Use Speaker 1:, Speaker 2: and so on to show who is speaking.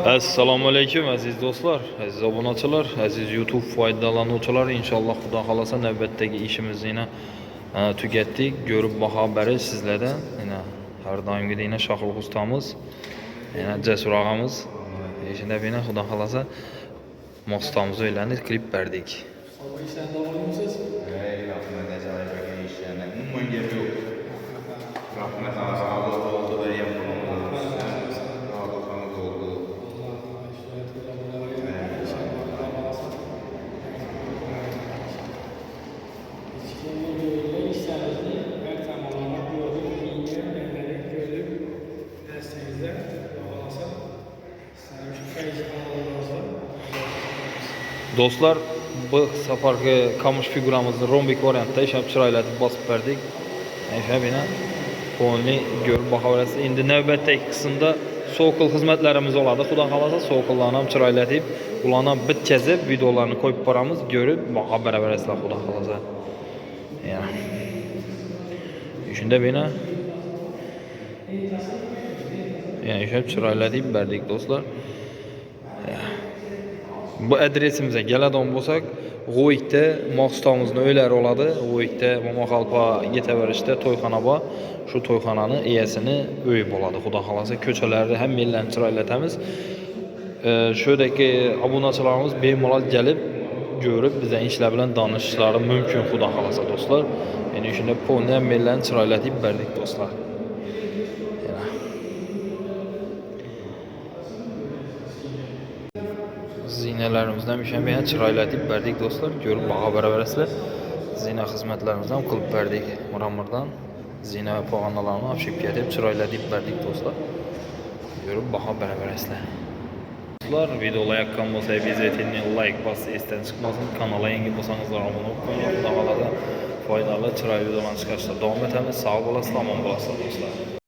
Speaker 1: Assalomu alaykum aziz do'stlar, aziz obunachilar, aziz YouTube foydalanuvchilari. Inshaalloh Xudo xolasa navbatdagi ishimizni yana tugatdik. Ko'rib baho berish sizlardan. Yana har doimgidek yana Shohruh ustamiz, yana Jasur og'amiz. Shunda yana Xudo xolasa mostamizni o'ylanib klip berdik. Do'stlar, bu safargi kamış figuramizni rombik variantda ishlab chiroylatib bosib berdik. Shunday qo'lni ko'rib baho berasiz. Endi navbatdagi qismda sokol xizmatlarimiz oladi. Xudo xolasa sokollarni ham chiroylatib, ularni ham bitkazib, videolarni qo'yib boramiz, ko'rib baho beraverasizlar xudo xolasa. Shunda ishlab chiroylatib berdik do'stlar. Bu adresimizga keladigan bo'lsak, G'oyikda maqsadimizni o'ylari oladi. G'oyikda Momaqalpa yetaverishda to'yxona bor. Shu to'yxonani egasini uyi bo'ladi. Xudo xolasa ko'chalarni ham millatni chiroylatamiz. Shudagi obunachilarimiz bemalol kelib, ko'rib, bizning ishlar bilan tanishishlari mumkin xudo xolasa do'stlar. Ya'ni shunda polni ham millatni chiroylatib berdik do'stlar. Zinalarımızdan bir şey chiroylatib berdik do'stlar. Ko'rib baho beraverasizlar. Zina xizmatlarimizni ham qilib berdik. Murammardan zina va pog'onalarni olib ketib chiroylatib berdik do'stlar. Ko'rib baho beraverasizlar. Do'stlar, videoga yoqqan bo'lsa, obязательно like bosib esdan chiqmasin. Kanalga yangi bo'lsangizlar obuna bo'ling. Xudo xolasa foydali chiroyli videolarni chiqarishda davom etamiz. Sog' bo'lasizlar, omon bo'lasizlar do'stlar.